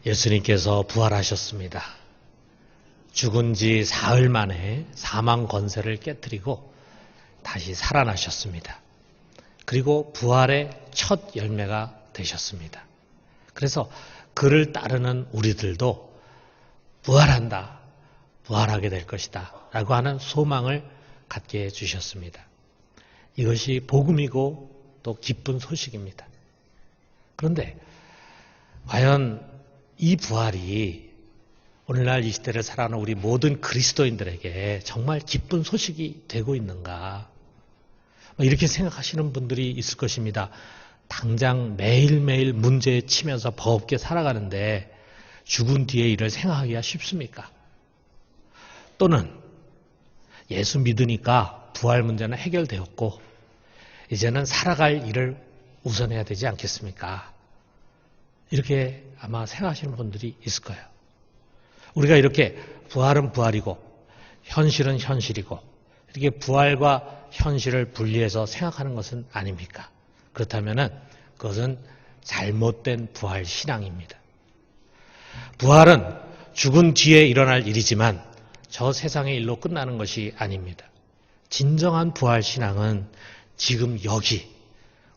예수님께서 부활하셨습니다. 죽은 지 사흘 만에 사망 권세를 깨뜨리고 다시 살아나셨습니다. 그리고 부활의 첫 열매가 되셨습니다. 그래서 그를 따르는 우리들도 부활한다, 부활하게 될 것이다 라고 하는 소망을 갖게 해주셨습니다. 이것이 복음이고 또 기쁜 소식입니다. 그런데 과연 이 부활이 오늘날 이 시대를 살아가는 우리 모든 그리스도인들에게 정말 기쁜 소식이 되고 있는가? 이렇게 생각하시는 분들이 있을 것입니다. 당장 매일매일 문제에 치면서 버겁게 살아가는데 죽은 뒤의 일을 생각하기가 쉽습니까? 또는 예수 믿으니까 부활 문제는 해결되었고 이제는 살아갈 일을 우선해야 되지 않겠습니까? 이렇게 아마 생각하시는 분들이 있을 거예요. 우리가 이렇게 부활은 부활이고 현실은 현실이고 이렇게 부활과 현실을 분리해서 생각하는 것은 아닙니까? 그렇다면 그것은 잘못된 부활 신앙입니다. 부활은 죽은 뒤에 일어날 일이지만 저 세상의 일로 끝나는 것이 아닙니다. 진정한 부활 신앙은 지금 여기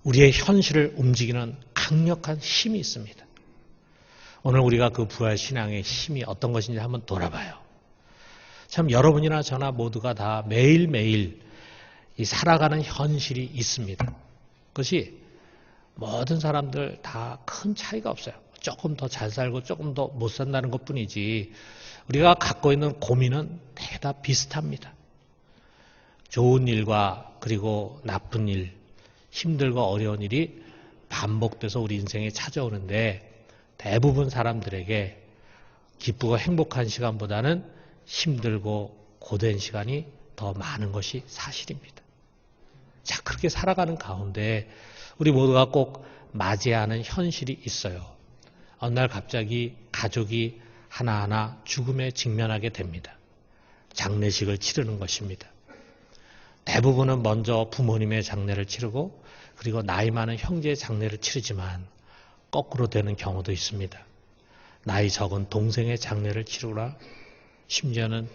우리의 현실을 움직이는 강력한 힘이 있습니다. 오늘 우리가 그 부활 신앙의 힘이 어떤 것인지 한번 돌아봐요. 참 여러분이나 저나 모두가 다 매일매일 이 살아가는 현실이 있습니다. 그것이 모든 사람들 다 큰 차이가 없어요. 조금 더 잘 살고 조금 더 못 산다는 것뿐이지 우리가 갖고 있는 고민은 대다 비슷합니다. 좋은 일과 그리고 나쁜 일, 힘들고 어려운 일이 반복돼서 우리 인생에 찾아오는데 대부분 사람들에게 기쁘고 행복한 시간보다는 힘들고 고된 시간이 더 많은 것이 사실입니다. 자, 그렇게 살아가는 가운데 우리 모두가 꼭 맞이해야 하는 현실이 있어요. 어느 날 갑자기 가족이 하나하나 죽음에 직면하게 됩니다. 장례식을 치르는 것입니다. 대부분은 먼저 부모님의 장례를 치르고 그리고 나이 많은 형제의 장례를 치르지만 거꾸로 되는 경우도 있습니다. 나이 적은 동생의 장례를 치르거나 심지어는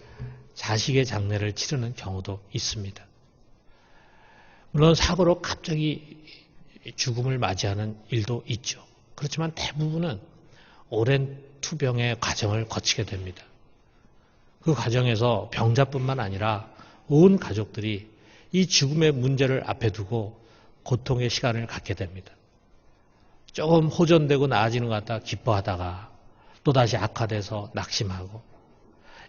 자식의 장례를 치르는 경우도 있습니다. 물론 사고로 갑자기 죽음을 맞이하는 일도 있죠. 그렇지만 대부분은 오랜 투병의 과정을 거치게 됩니다. 그 과정에서 병자뿐만 아니라 온 가족들이 이 죽음의 문제를 앞에 두고 고통의 시간을 갖게 됩니다. 조금 호전되고 나아지는 것 같다 기뻐하다가 또다시 악화돼서 낙심하고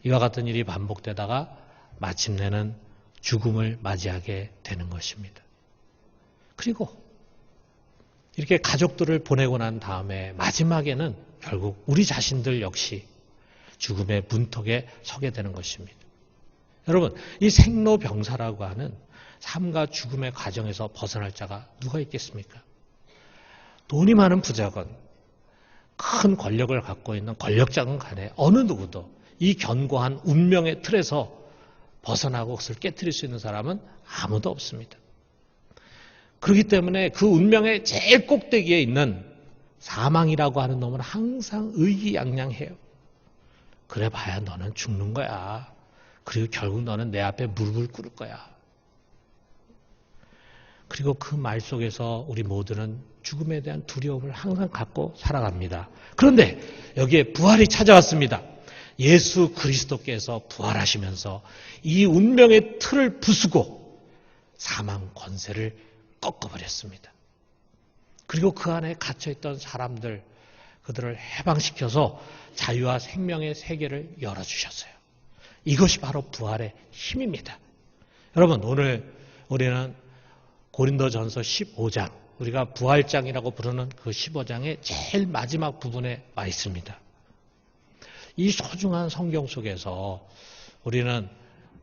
이와 같은 일이 반복되다가 마침내는 죽음을 맞이하게 되는 것입니다. 그리고 이렇게 가족들을 보내고 난 다음에 마지막에는 결국 우리 자신들 역시 죽음의 문턱에 서게 되는 것입니다. 여러분, 이 생로병사라고 하는 삶과 죽음의 과정에서 벗어날 자가 누가 있겠습니까? 돈이 많은 부자건 큰 권력을 갖고 있는 권력자건 간에 어느 누구도 이 견고한 운명의 틀에서 벗어나고 그것을 깨트릴 수 있는 사람은 아무도 없습니다. 그렇기 때문에 그 운명의 제일 꼭대기에 있는 사망이라고 하는 놈은 항상 의기양양해요. 그래 봐야 너는 죽는 거야. 그리고 결국 너는 내 앞에 무릎을 꿇을 거야. 그리고 그 말 속에서 우리 모두는 죽음에 대한 두려움을 항상 갖고 살아갑니다. 그런데 여기에 부활이 찾아왔습니다. 예수 그리스도께서 부활하시면서 이 운명의 틀을 부수고 사망 권세를 꺾어버렸습니다. 그리고 그 안에 갇혀있던 사람들, 그들을 해방시켜서 자유와 생명의 세계를 열어주셨어요. 이것이 바로 부활의 힘입니다. 여러분, 오늘 우리는 고린도전서 15장, 우리가 부활장이라고 부르는 그 15장의 제일 마지막 부분에 와 있습니다. 이 소중한 성경 속에서 우리는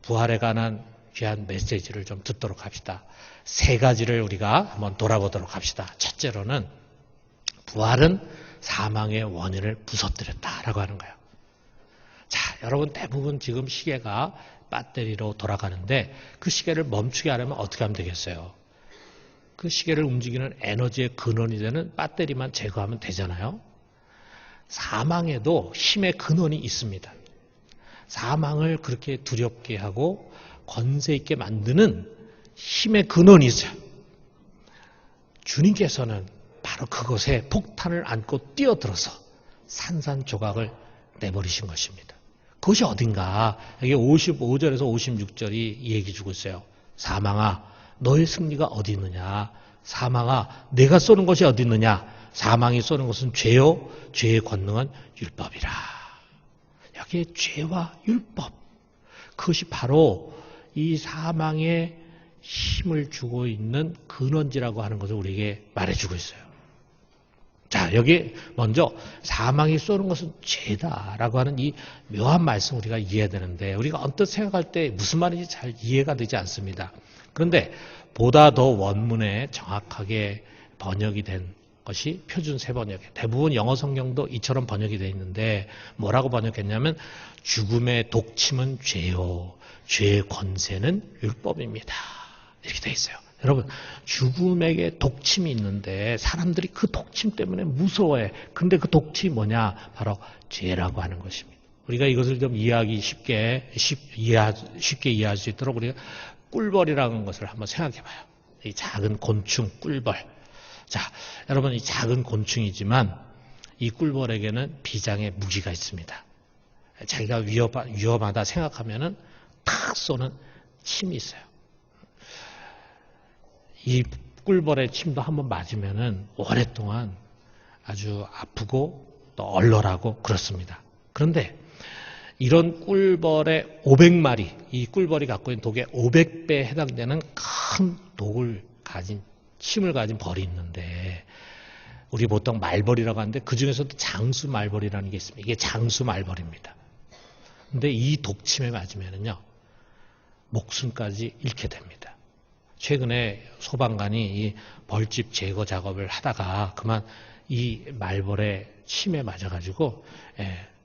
부활에 관한 귀한 메시지를 좀 듣도록 합시다. 세 가지를 우리가 한번 돌아보도록 합시다. 첫째로는 부활은 사망의 원인을 부서뜨렸다라고 하는 거예요. 자, 여러분 대부분 지금 시계가 배터리로 돌아가는데 그 시계를 멈추게 하려면 어떻게 하면 되겠어요? 그 시계를 움직이는 에너지의 근원이 되는 배터리만 제거하면 되잖아요. 사망에도 힘의 근원이 있습니다. 사망을 그렇게 두렵게 하고 권세 있게 만드는 힘의 근원이 있어요. 주님께서는 바로 그것에 폭탄을 안고 뛰어들어서 산산조각을 내버리신 것입니다. 그것이 어딘가? 여기 55절에서 56절이 얘기 주고 있어요. 사망아, 너의 승리가 어디 있느냐? 사망아, 내가 쏘는 것이 어디 있느냐? 사망이 쏘는 것은 죄요, 죄의 권능은 율법이라. 여기에 죄와 율법, 그것이 바로 이 사망에 힘을 주고 있는 근원지라고 하는 것을 우리에게 말해주고 있어요. 자, 여기 먼저 사망이 쏘는 것은 죄다라고 하는 이 묘한 말씀 우리가 이해해야 되는데, 우리가 언뜻 생각할 때 무슨 말인지 잘 이해가 되지 않습니다. 그런데 보다 더 원문에 정확하게 번역이 된 것이 표준 세번역에, 대부분 영어 성경도 이처럼 번역이 되어 있는데, 뭐라고 번역했냐면 죽음의 독침은 죄요, 죄의 권세는 율법입니다, 이렇게 되어 있어요. 여러분, 죽음에게 독침이 있는데 사람들이 그 독침 때문에 무서워해. 근데 그 독침이 뭐냐? 바로 죄라고 하는 것입니다. 우리가 이것을 좀 이해하기 쉽게 이해할 수 있도록 우리가 꿀벌이라는 것을 한번 생각해 봐요. 이 작은 곤충 꿀벌. 자, 여러분, 이 작은 곤충이지만 이 꿀벌에게는 비장의 무기가 있습니다. 자기가 위험하다 생각하면은 탁 쏘는 침이 있어요. 이 꿀벌의 침도 한번 맞으면은 오랫동안 아주 아프고 또 얼얼하고 그렇습니다. 그런데 이런 꿀벌의 500마리, 이 꿀벌이 갖고 있는 독의 500배에 해당되는 큰 침을 가진 벌이 있는데, 우리 보통 말벌이라고 하는데 그 중에서도 장수 말벌이라는 게 있습니다. 이게 장수 말벌입니다. 근데 이 독침에 맞으면은요, 목숨까지 잃게 됩니다. 최근에 소방관이 이 벌집 제거 작업을 하다가 그만 이 말벌의 침에 맞아가지고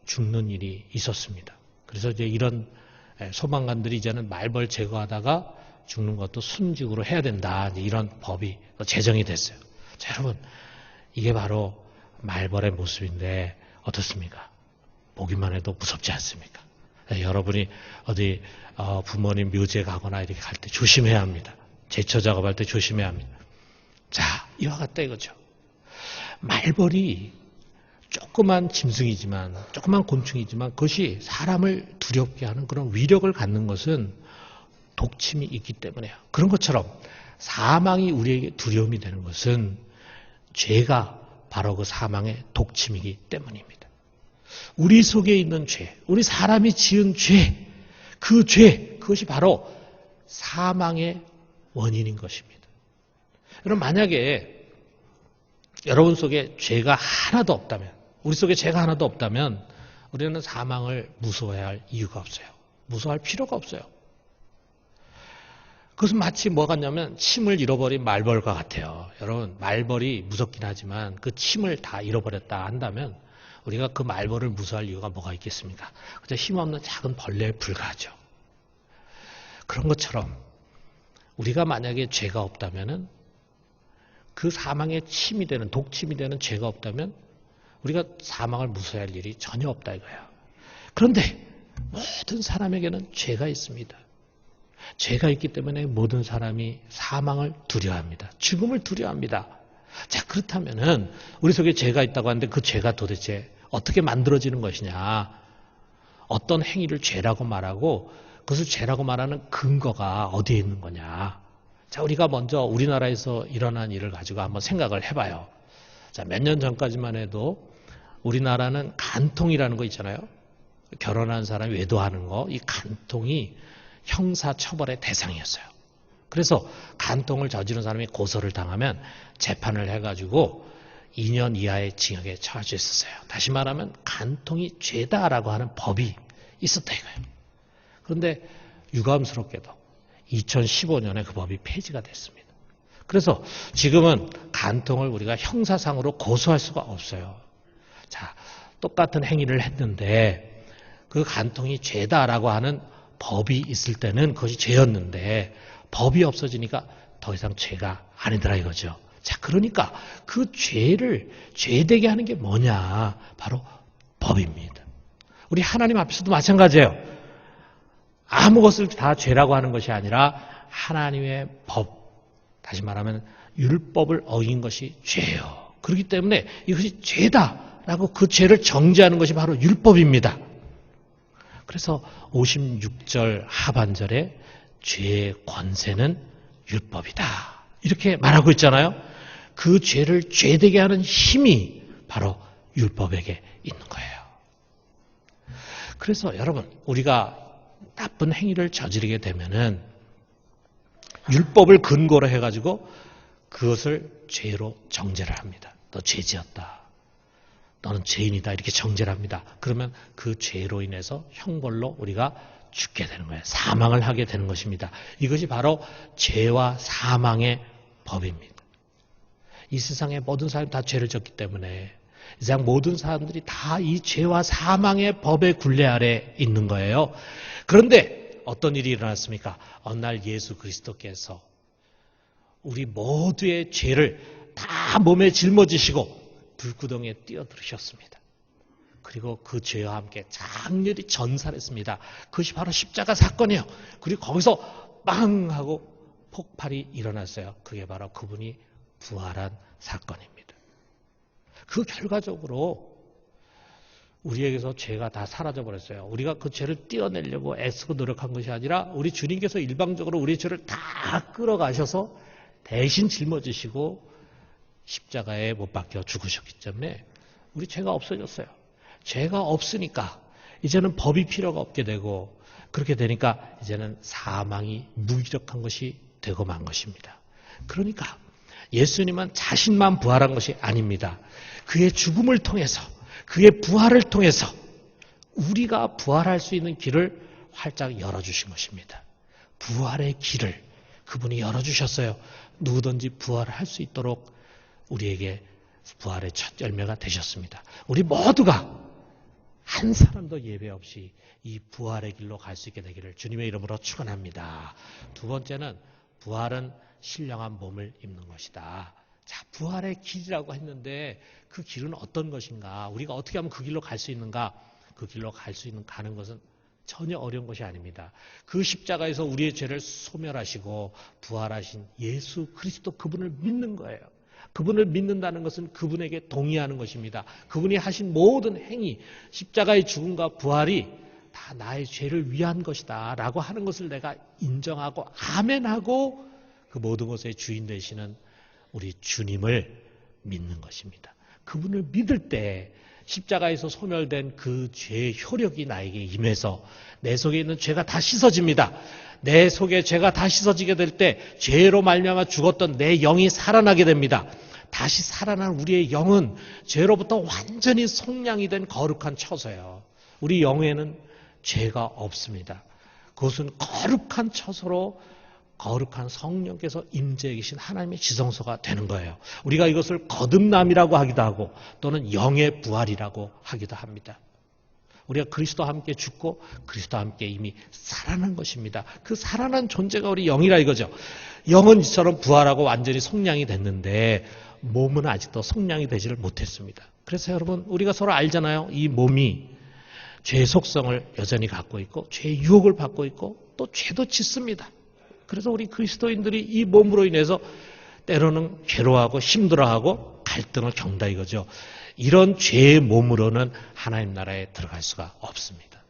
죽는 일이 있었습니다. 그래서 이제 이런 소방관들이 이제는 말벌 제거하다가 죽는 것도 순직으로 해야 된다, 이런 법이 제정이 됐어요. 자, 여러분, 이게 바로 말벌의 모습인데 어떻습니까? 보기만 해도 무섭지 않습니까? 여러분이 어디 부모님 묘지에 가거나 이렇게 갈 때 조심해야 합니다. 제처 작업할 때 조심해야 합니다. 자, 이와 같다 이거죠. 말벌이 조그만 짐승이지만, 조그만 곤충이지만 그것이 사람을 두렵게 하는 그런 위력을 갖는 것은 독침이 있기 때문에요. 그런 것처럼 사망이 우리에게 두려움이 되는 것은 죄가 바로 그 사망의 독침이기 때문입니다. 우리 속에 있는 죄, 우리 사람이 지은 죄, 그것이 바로 사망의 원인인 것입니다. 여러분, 만약에 여러분 속에 죄가 하나도 없다면, 우리 속에 죄가 하나도 없다면 우리는 사망을 무서워해야 할 이유가 없어요. 무서워할 필요가 없어요. 그것은 마치 뭐 같냐면 침을 잃어버린 말벌과 같아요. 여러분, 말벌이 무섭긴 하지만 그 침을 다 잃어버렸다 한다면 우리가 그 말벌을 무서워할 이유가 뭐가 있겠습니까? 그저 힘없는 작은 벌레에 불과하죠. 그런 것처럼 우리가 만약에 죄가 없다면은, 그 사망의 침이 되는, 독침이 되는 죄가 없다면 우리가 사망을 무서워할 일이 전혀 없다 이거예요. 그런데 모든 사람에게는 죄가 있습니다. 죄가 있기 때문에 모든 사람이 사망을 두려워합니다. 죽음을 두려워합니다. 자, 그렇다면은 우리 속에 죄가 있다고 하는데 그 죄가 도대체 어떻게 만들어지는 것이냐? 어떤 행위를 죄라고 말하고 그것을 죄라고 말하는 근거가 어디에 있는 거냐? 자, 우리가 먼저 우리나라에서 일어난 일을 가지고 한번 생각을 해봐요. 자, 몇 년 전까지만 해도 우리나라는 간통이라는 거 있잖아요. 결혼한 사람이 외도하는 거, 이 간통이 형사처벌의 대상이었어요. 그래서 간통을 저지른 사람이 고소를 당하면 재판을 해가지고 2년 이하의 징역에 처할 수 있었어요. 다시 말하면 간통이 죄다라고 하는 법이 있었다 이거예요. 그런데 유감스럽게도 2015년에 그 법이 폐지가 됐습니다. 그래서 지금은 간통을 우리가 형사상으로 고소할 수가 없어요. 자, 똑같은 행위를 했는데 그 간통이 죄다라고 하는 법이 있을 때는 그것이 죄였는데 법이 없어지니까 더 이상 죄가 아니더라 이거죠. 자, 그러니까 그 죄를 죄되게 하는 게 뭐냐? 바로 법입니다. 우리 하나님 앞에서도 마찬가지예요. 아무 것을 다 죄라고 하는 것이 아니라 하나님의 법, 다시 말하면 율법을 어긴 것이 죄예요. 그렇기 때문에 이것이 죄다라고 그 죄를 정죄하는 것이 바로 율법입니다. 그래서 56절 하반절에 죄의 권세는 율법이다, 이렇게 말하고 있잖아요. 그 죄를 죄되게 하는 힘이 바로 율법에게 있는 거예요. 그래서 여러분, 우리가 나쁜 행위를 저지르게 되면은 율법을 근거로 해가지고 그것을 죄로 정죄를 합니다. 너 죄지었다, 너는 죄인이다, 이렇게 정죄를 합니다. 그러면 그 죄로 인해서 형벌로 우리가 죽게 되는 거예요. 사망을 하게 되는 것입니다. 이것이 바로 죄와 사망의 법입니다. 이 세상의 모든 사람이 다 죄를 졌기 때문에 이 세상 모든 사람들이 다 이 죄와 사망의 법의 굴레 아래 있는 거예요. 그런데 어떤 일이 일어났습니까? 어느 날 예수 그리스도께서 우리 모두의 죄를 다 몸에 짊어지시고 불구덩이에 뛰어들으셨습니다. 그리고 그 죄와 함께 장렬히 전사했습니다. 그것이 바로 십자가 사건이에요. 그리고 거기서 빵 하고 폭발이 일어났어요. 그게 바로 그분이 부활한 사건입니다. 그 결과적으로 우리에게서 죄가 다 사라져버렸어요. 우리가 그 죄를 떼어내려고 애쓰고 노력한 것이 아니라 우리 주님께서 일방적으로 우리의 죄를 다 끌어가셔서 대신 짊어지시고 십자가에 못 박혀 죽으셨기 때문에 우리 죄가 없어졌어요. 죄가 없으니까 이제는 법이 필요가 없게 되고, 그렇게 되니까 이제는 사망이 무기력한 것이 되고 만 것입니다. 그러니까 예수님은 자신만 부활한 것이 아닙니다. 그의 죽음을 통해서, 그의 부활을 통해서 우리가 부활할 수 있는 길을 활짝 열어주신 것입니다. 부활의 길을 그분이 열어주셨어요. 누구든지 부활할 수 있도록 우리에게 부활의 첫 열매가 되셨습니다. 우리 모두가 한 사람도 예외 없이 이 부활의 길로 갈 수 있게 되기를 주님의 이름으로 축원합니다. 두 번째는 부활은 신령한 몸을 입는 것이다. 자, 부활의 길이라고 했는데 그 길은 어떤 것인가? 우리가 어떻게 하면 그 길로 갈 수 있는가? 그 길로 갈 수 있는 가는 것은 전혀 어려운 것이 아닙니다. 그 십자가에서 우리의 죄를 소멸하시고 부활하신 예수 그리스도, 그분을 믿는 거예요. 그분을 믿는다는 것은 그분에게 동의하는 것입니다. 그분이 하신 모든 행위, 십자가의 죽음과 부활이 다 나의 죄를 위한 것이다 라고 하는 것을 내가 인정하고 아멘하고 그 모든 것의 주인 되시는 우리 주님을 믿는 것입니다. 그분을 믿을 때 십자가에서 소멸된 그 죄의 효력이 나에게 임해서 내 속에 있는 죄가 다 씻어집니다. 내 속에 죄가 다 씻어지게 될 때 죄로 말미암아 죽었던 내 영이 살아나게 됩니다. 다시 살아난 우리의 영은 죄로부터 완전히 속량이 된 거룩한 처소예요. 우리 영에는 죄가 없습니다. 그것은 거룩한 처소로 거룩한 성령께서 임재해 계신 하나님의 지성소가 되는 거예요. 우리가 이것을 거듭남이라고 하기도 하고 또는 영의 부활이라고 하기도 합니다. 우리가 그리스도와 함께 죽고 그리스도와 함께 이미 살아난 것입니다. 그 살아난 존재가 우리 영이라 이거죠. 영은 이처럼 부활하고 완전히 속량이 됐는데 몸은 아직도 속량이 되지를 못했습니다. 그래서 여러분, 우리가 서로 알잖아요. 이 몸이 죄의 속성을 여전히 갖고 있고 죄의 유혹을 받고 있고 또 죄도 짓습니다. 그래서 우리 그리스도인들이 이 몸으로 인해서 때로는 괴로워하고 힘들어하고 갈등을 겪는다 이거죠. 이런 죄의 몸으로는 하나님 나라에 들어갈 수가 없습니다.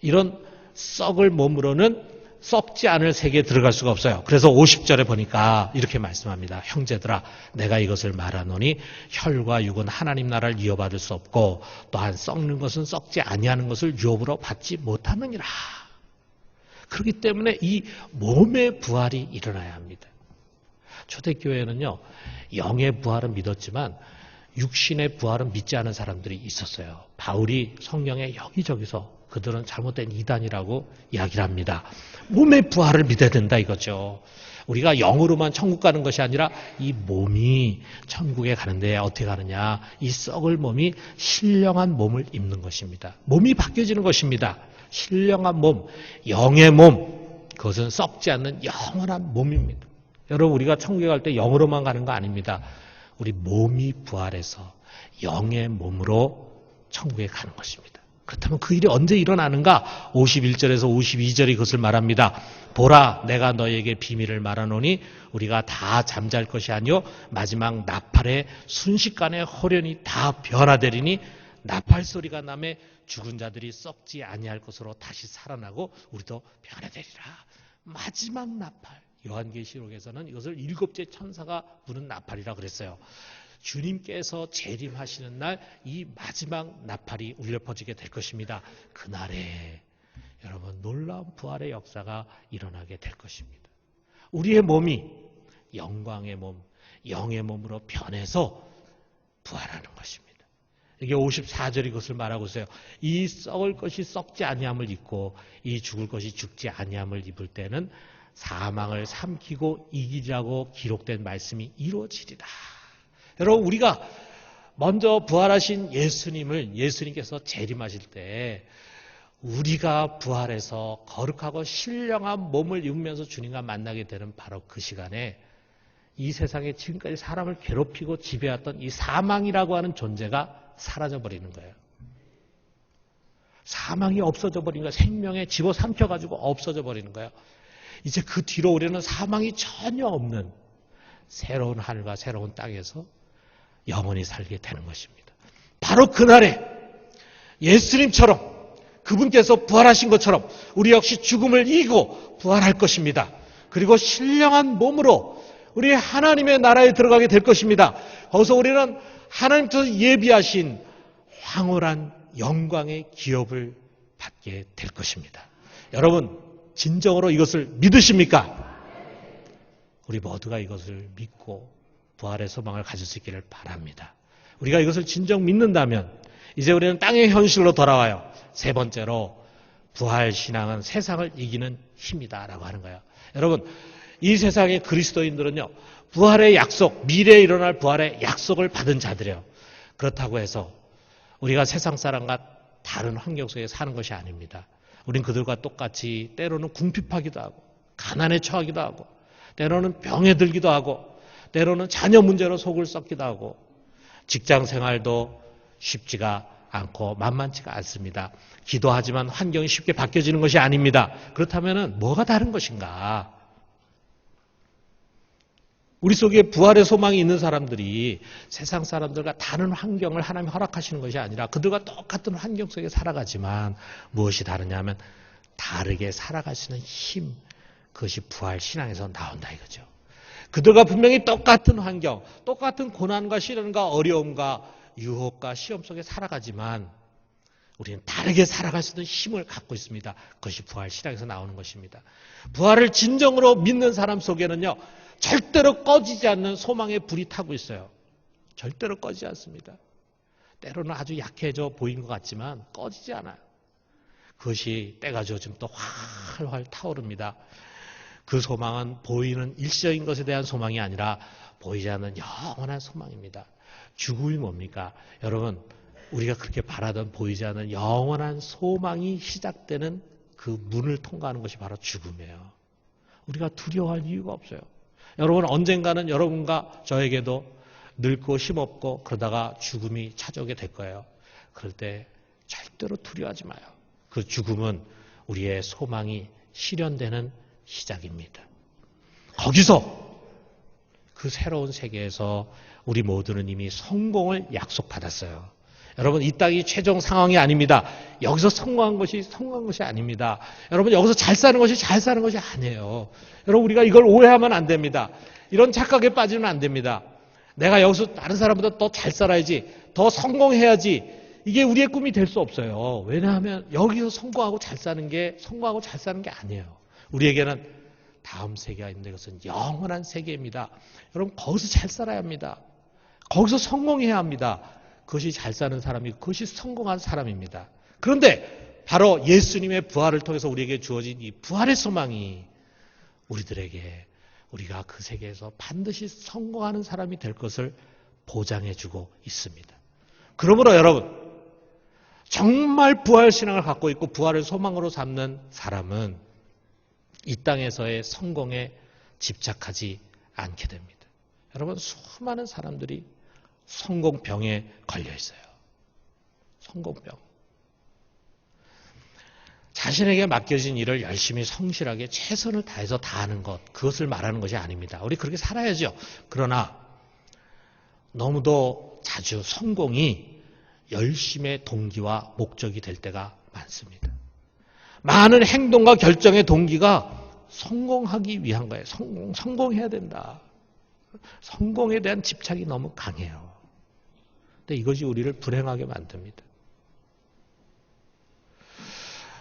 이런 썩을 몸으로는 썩지 않을 세계에 들어갈 수가 없어요. 그래서 50절에 보니까 이렇게 말씀합니다. 형제들아, 내가 이것을 말하노니 혈과 육은 하나님 나라를 이어받을 수 없고 또한 썩는 것은 썩지 아니하는 것을 유업으로 받지 못하느니라. 그렇기 때문에 이 몸의 부활이 일어나야 합니다. 초대교회는요, 영의 부활은 믿었지만 육신의 부활은 믿지 않은 사람들이 있었어요. 바울이 성령의 여기저기서 그들은 잘못된 이단이라고 이야기를 합니다. 몸의 부활을 믿어야 된다 이거죠. 우리가 영으로만 천국 가는 것이 아니라 이 몸이 천국에 가는데 어떻게 가느냐, 이 썩을 몸이 신령한 몸을 입는 것입니다. 몸이 바뀌어지는 것입니다. 신령한 몸, 영의 몸, 그것은 썩지 않는 영원한 몸입니다. 여러분 우리가 천국에 갈 때 영으로만 가는 거 아닙니다. 우리 몸이 부활해서 영의 몸으로 천국에 가는 것입니다. 그렇다면 그 일이 언제 일어나는가? 51절에서 52절이 그것을 말합니다. 보라 내가 너에게 비밀을 말하노니 우리가 다 잠잘 것이 아니요 마지막 나팔에 순식간에 호련히 다 변화되리니 나팔 소리가 나매 죽은 자들이 썩지 아니할 것으로 다시 살아나고 우리도 변화되리라. 마지막 나팔. 요한계시록에서는 이것을 7째 천사가 부는 나팔이라 그랬어요. 주님께서 재림하시는 날 이 마지막 나팔이 울려 퍼지게 될 것입니다. 그날에 여러분 놀라운 부활의 역사가 일어나게 될 것입니다. 우리의 몸이 영광의 몸, 영의 몸으로 변해서 부활하는 것입니다. 이게 54절이 그것을 말하고 있어요. 이 썩을 것이 썩지 아니함을 입고 이 죽을 것이 죽지 아니함을 입을 때는 사망을 삼키고 이기라고 기록된 말씀이 이루어지리라. 여러분 우리가 먼저 부활하신 예수님께서 재림하실 때 우리가 부활해서 거룩하고 신령한 몸을 입으면서 주님과 만나게 되는 바로 그 시간에 이 세상에 지금까지 사람을 괴롭히고 지배했던 이 사망이라고 하는 존재가 사라져버리는 거예요. 사망이 없어져 버린 거예요. 생명에 집어삼켜가지고 없어져 버리는 거예요. 이제 그 뒤로 우리는 사망이 전혀 없는 새로운 하늘과 새로운 땅에서 영원히 살게 되는 것입니다. 바로 그날에 예수님처럼 그분께서 부활하신 것처럼 우리 역시 죽음을 이기고 부활할 것입니다. 그리고 신령한 몸으로 우리 하나님의 나라에 들어가게 될 것입니다. 거기서 우리는 하나님께서 예비하신 황홀한 영광의 기업을 받게 될 것입니다. 여러분 진정으로 이것을 믿으십니까? 우리 모두가 이것을 믿고 부활의 소망을 가질 수 있기를 바랍니다. 우리가 이것을 진정 믿는다면 이제 우리는 땅의 현실로 돌아와요. 세 번째로 부활신앙은 세상을 이기는 힘이다라고 하는 거예요. 여러분 이 세상의 그리스도인들은요. 부활의 약속, 미래에 일어날 부활의 약속을 받은 자들이에요. 그렇다고 해서 우리가 세상 사람과 다른 환경 속에 사는 것이 아닙니다. 우린 그들과 똑같이 때로는 궁핍하기도 하고 가난에 처하기도 하고 때로는 병에 들기도 하고 때로는 자녀 문제로 속을 썩기도 하고 직장 생활도 쉽지가 않고 만만치가 않습니다. 기도하지만 환경이 쉽게 바뀌어지는 것이 아닙니다. 그렇다면 뭐가 다른 것인가? 우리 속에 부활의 소망이 있는 사람들이 세상 사람들과 다른 환경을 하나님이 허락하시는 것이 아니라 그들과 똑같은 환경 속에 살아가지만 무엇이 다르냐면 다르게 살아갈 수 있는 힘, 그것이 부활 신앙에서 나온다 이거죠. 그들과 분명히 똑같은 환경, 똑같은 고난과 시련과 어려움과 유혹과 시험 속에 살아가지만 우리는 다르게 살아갈 수 있는 힘을 갖고 있습니다. 그것이 부활 신앙에서 나오는 것입니다. 부활을 진정으로 믿는 사람 속에는요. 절대로 꺼지지 않는 소망의 불이 타고 있어요. 절대로 꺼지지 않습니다. 때로는 아주 약해져 보인 것 같지만 꺼지지 않아요. 그것이 때가 져지면 또 활활 타오릅니다. 그 소망은 보이는 일시적인 것에 대한 소망이 아니라 보이지 않는 영원한 소망입니다. 죽음이 뭡니까? 여러분 우리가 그렇게 바라던 보이지 않는 영원한 소망이 시작되는 그 문을 통과하는 것이 바로 죽음이에요. 우리가 두려워할 이유가 없어요. 여러분 언젠가는 여러분과 저에게도 늙고 힘없고 그러다가 죽음이 찾아오게 될 거예요. 그럴 때 절대로 두려워하지 마요. 그 죽음은 우리의 소망이 실현되는 시작입니다. 거기서 그 새로운 세계에서 우리 모두는 이미 성공을 약속받았어요. 여러분 이 땅이 최종 상황이 아닙니다. 여기서 성공한 것이 아닙니다. 여러분 여기서 잘 사는 것이 잘 사는 것이 아니에요. 여러분 우리가 이걸 오해하면 안 됩니다. 이런 착각에 빠지면 안 됩니다. 내가 여기서 다른 사람보다 더 잘 살아야지, 더 성공해야지, 이게 우리의 꿈이 될 수 없어요. 왜냐하면 여기서 성공하고 잘 사는 게 아니에요. 우리에게는 다음 세계가 있는데 그것은 영원한 세계입니다. 여러분 거기서 잘 살아야 합니다. 거기서 성공해야 합니다. 그것이 잘 사는 사람이, 그것이 성공한 사람입니다. 그런데 바로 예수님의 부활을 통해서 우리에게 주어진 이 부활의 소망이 우리들에게 우리가 그 세계에서 반드시 성공하는 사람이 될 것을 보장해주고 있습니다. 그러므로 여러분 정말 부활신앙을 갖고 있고 부활을 소망으로 삼는 사람은 이 땅에서의 성공에 집착하지 않게 됩니다. 여러분, 수많은 사람들이 성공병에 걸려 있어요. 성공병. 자신에게 맡겨진 일을 열심히 성실하게 최선을 다해서 다하는 것, 그것을 말하는 것이 아닙니다. 우리 그렇게 살아야죠. 그러나 너무도 자주 성공이 열심의 동기와 목적이 될 때가 많습니다. 많은 행동과 결정의 동기가 성공하기 위한 거예요. 성공해야 된다. 성공에 대한 집착이 너무 강해요. 근데 이것이 우리를 불행하게 만듭니다.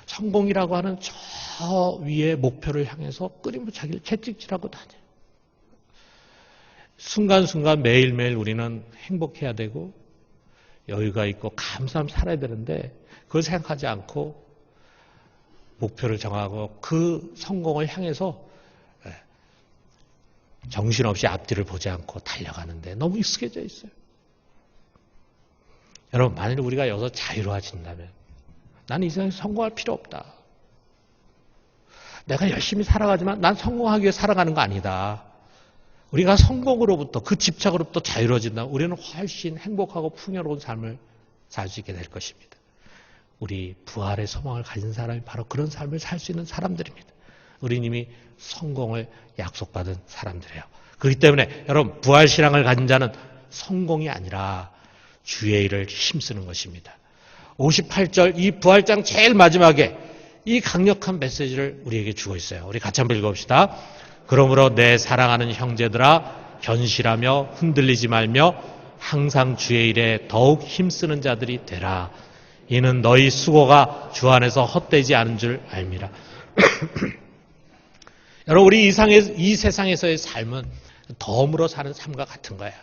성공이라고 하는 저 위의 목표를 향해서 끊임없이 자기를 채찍질하고 다녀요. 순간순간 매일매일 우리는 행복해야 되고 여유가 있고 감사하며 살아야 되는데 그걸 생각하지 않고 목표를 정하고 그 성공을 향해서 정신없이 앞뒤를 보지 않고 달려가는데 너무 익숙해져 있어요. 여러분, 만일 우리가 여기서 자유로워진다면 나는 이 세상에 성공할 필요 없다. 내가 열심히 살아가지만 난 성공하기 위해 살아가는 거 아니다. 우리가 성공으로부터 그 집착으로부터 자유로워진다면 우리는 훨씬 행복하고 풍요로운 삶을 살 수 있게 될 것입니다. 우리 부활의 소망을 가진 사람이 바로 그런 삶을 살 수 있는 사람들입니다. 우리는 이미 성공을 약속받은 사람들이에요. 그렇기 때문에 여러분, 부활신앙을 가진 자는 성공이 아니라 주의 일을 힘쓰는 것입니다. 58절 이 부활장 제일 마지막에 이 강력한 메시지를 우리에게 주고 있어요. 우리 같이 한번 읽어봅시다. 그러므로 내 사랑하는 형제들아 견실하며 흔들리지 말며 항상 주의 일에 더욱 힘쓰는 자들이 되라. 이는 너희 수고가 주 안에서 헛되지 않은 줄 알미라. 여러분, 우리 이 세상에서의 삶은 덤으로 사는 삶과 같은 거예요.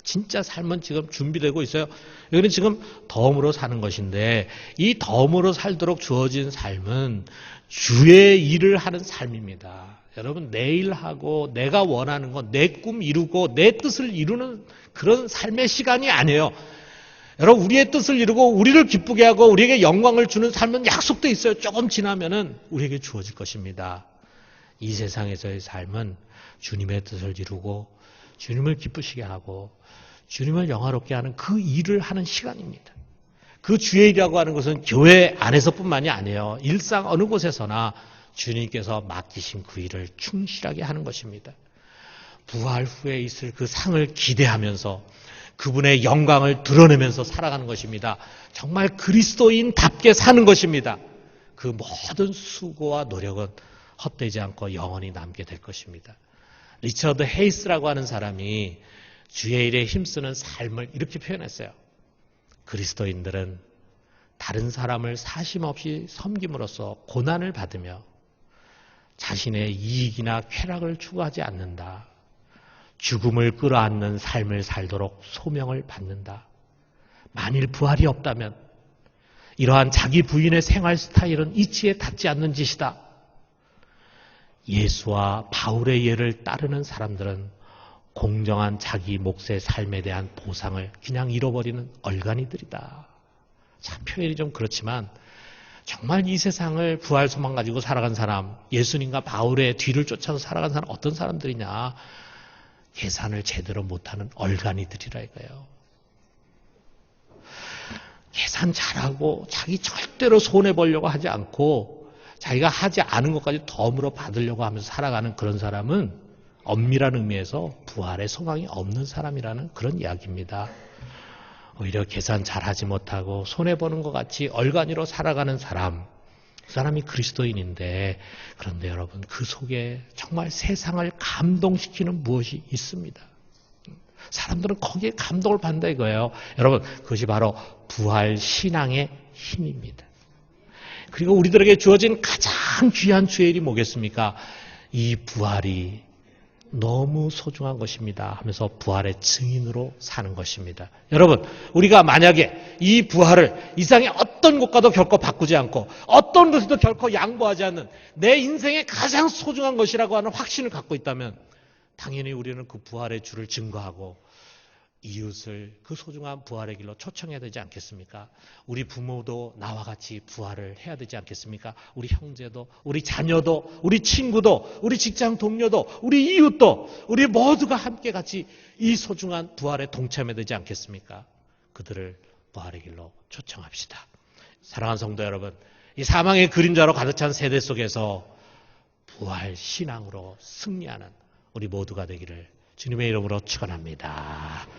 진짜 삶은 지금 준비되고 있어요. 여기는 지금 덤으로 사는 것인데 이 덤으로 살도록 주어진 삶은 주의 일을 하는 삶입니다. 여러분, 내 일하고 내가 원하는 것, 내 꿈 이루고 내 뜻을 이루는 그런 삶의 시간이 아니에요. 여러분, 우리의 뜻을 이루고 우리를 기쁘게 하고 우리에게 영광을 주는 삶은 약속돼 있어요. 조금 지나면은 우리에게 주어질 것입니다. 이 세상에서의 삶은 주님의 뜻을 이루고 주님을 기쁘시게 하고 주님을 영화롭게 하는 그 일을 하는 시간입니다. 그 주의 일이라고 하는 것은 교회 안에서뿐만이 아니에요. 일상 어느 곳에서나 주님께서 맡기신 그 일을 충실하게 하는 것입니다. 부활 후에 있을 그 상을 기대하면서 그분의 영광을 드러내면서 살아가는 것입니다. 정말 그리스도인답게 사는 것입니다. 그 모든 수고와 노력은 헛되지 않고 영원히 남게 될 것입니다. 리처드 헤이스라고 하는 사람이 주의 일에 힘쓰는 삶을 이렇게 표현했어요. 그리스도인들은 다른 사람을 사심없이 섬김으로써 고난을 받으며 자신의 이익이나 쾌락을 추구하지 않는다. 죽음을 끌어안는 삶을 살도록 소명을 받는다. 만일 부활이 없다면 이러한 자기 부인의 생활 스타일은 이치에 닿지 않는 짓이다. 예수와 바울의 예를 따르는 사람들은 공정한 자기 몫의 삶에 대한 보상을 그냥 잃어버리는 얼간이들이다. 참 표현이 좀 그렇지만 정말 이 세상을 부활 소망 가지고 살아간 사람, 예수님과 바울의 뒤를 쫓아서 살아간 사람 어떤 사람들이냐? 계산을 제대로 못하는 얼간이들이라 이거예요. 계산 잘하고 자기 절대로 손해보려고 하지 않고 자기가 하지 않은 것까지 덤으로 받으려고 하면서 살아가는 그런 사람은 엄밀한 의미에서 부활의 소망이 없는 사람이라는 그런 이야기입니다. 오히려 계산 잘하지 못하고 손해보는 것 같이 얼간이로 살아가는 사람, 그 사람이 그리스도인인데 그런데 여러분 그 속에 정말 세상을 감동시키는 무엇이 있습니다. 사람들은 거기에 감동을 받는다 이거예요. 여러분 그것이 바로 부활 신앙의 힘입니다. 그리고 우리들에게 주어진 가장 귀한 주의 일이 뭐겠습니까? 이 부활이 너무 소중한 것입니다 하면서 부활의 증인으로 사는 것입니다. 여러분 우리가 만약에 이 부활을 이 세상의 어떤 것과도 결코 바꾸지 않고 어떤 것에도 결코 양보하지 않는 내 인생의 가장 소중한 것이라고 하는 확신을 갖고 있다면 당연히 우리는 그 부활의 주를 증거하고 이웃을 그 소중한 부활의 길로 초청해야 되지 않겠습니까? 우리 부모도 나와 같이 부활을 해야 되지 않겠습니까? 우리 형제도, 우리 자녀도, 우리 친구도, 우리 직장 동료도, 우리 이웃도, 우리 모두가 함께 같이 이 소중한 부활에 동참해야 되지 않겠습니까? 그들을 부활의 길로 초청합시다. 사랑하는 성도 여러분, 이 사망의 그림자로 가득 찬 세대 속에서 부활 신앙으로 승리하는 우리 모두가 되기를 주님의 이름으로 축원합니다.